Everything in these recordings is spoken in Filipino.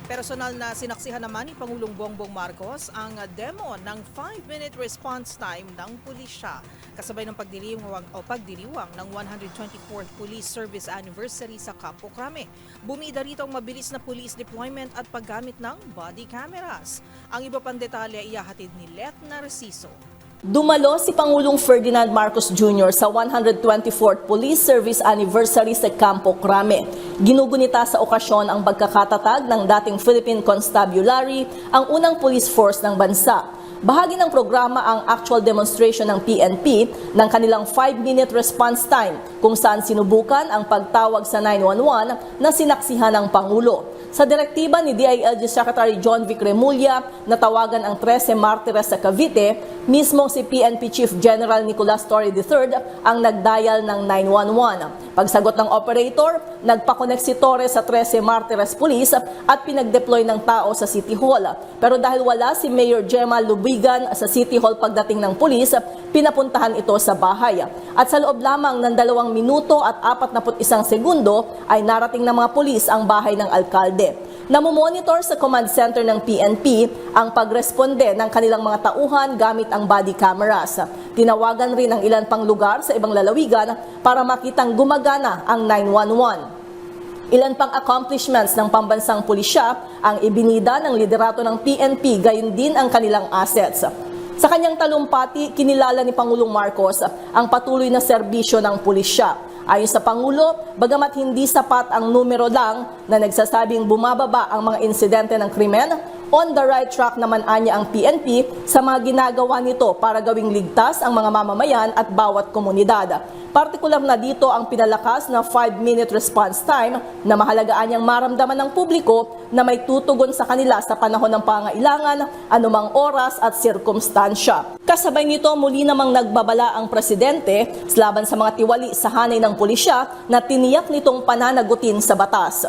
Personal na sinaksihan naman ni Pangulong Bongbong Marcos ang demo ng 5-minute response time ng pulisya kasabay ng pagdiriwang ng 124th Police Service Anniversary sa Campo Crame. Bumida rito ang mabilis na police deployment at paggamit ng body cameras. Ang iba pang detalye ihahatid ni Let Narciso. Dumalo si Pangulong Ferdinand Marcos Jr. sa 124th Police Service Anniversary sa Campo Crame. Ginugunita sa okasyon ang pagkakatatag ng dating Philippine Constabulary, ang unang police force ng bansa. Bahagi ng programa ang actual demonstration ng PNP ng kanilang 5-minute response time kung saan sinubukan ang pagtawag sa 911 na sinaksihan ng Pangulo. Sa direktiba ni DILG Secretary John Vic Remulla na tawagan ang 13 Martires sa Cavite, mismong si PNP Chief General Nicolas Torre III ang nagdial ng 911. Pagsagot ng operator, nagpakonek si Torre sa 13 Martires Police at pinag-deploy ng tao sa City Hall. Pero dahil wala si Mayor Gemma Lubigan sa City Hall pagdating ng pulis, pinapuntahan ito sa bahay. At sa loob lamang ng 2 minuto at 41 segundo ay narating ng mga pulis ang bahay ng alkalde. Namomonitor sa command center ng PNP ang pagresponde ng kanilang mga tauhan gamit ang body cameras. Tinawagan rin ang ilan pang lugar sa ibang lalawigan para makitang gumagana ang 911. Ilan pang accomplishments ng pambansang pulisya ang ibinida ng liderato ng PNP, gayon din ang kanilang assets. Sa kanyang talumpati, kinilala ni Pangulong Marcos ang patuloy na serbisyo ng pulisya. Ayon sa Pangulo, bagamat hindi sapat ang numero lang na nagsasabing bumababa ang mga insidente ng krimen, on the right track naman anya ang PNP sa mga ginagawa nito para gawing ligtas ang mga mamamayan at bawat komunidad. Partikular na dito ang pinalakas na 5-minute response time na mahalagaan niyang maramdaman ng publiko na may tutugon sa kanila sa panahon ng pangailangan, anumang oras at sirkumstansya. Kasabay nito, muli namang nagbabala ang presidente laban sa mga tiwali sa hanay ng pulisya na tiniyak nitong pananagutin sa batas.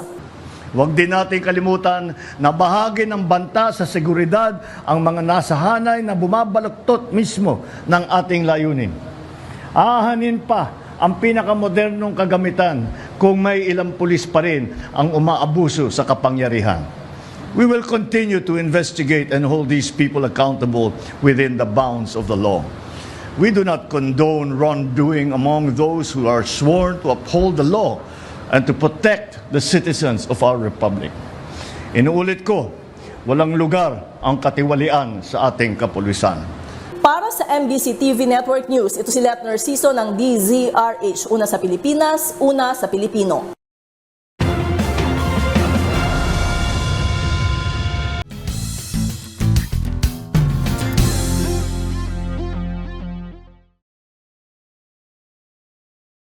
Huwag din natin kalimutan na bahagi ng banta sa seguridad ang mga nasa hanay na bumabaluktot mismo ng ating layunin. Ahanin pa ang pinakamodernong kagamitan kung may ilang pulis pa rin ang umaabuso sa kapangyarihan. We will continue to investigate and hold these people accountable within the bounds of the law. We do not condone wrongdoing among those who are sworn to uphold the law and to protect the citizens of our republic. Inuulit ko, walang lugar ang katiwalian sa ating kapulisan. Para sa MBC TV Network News, ito si Let Narciso ng DZRH. Una sa Pilipinas, una sa Pilipino.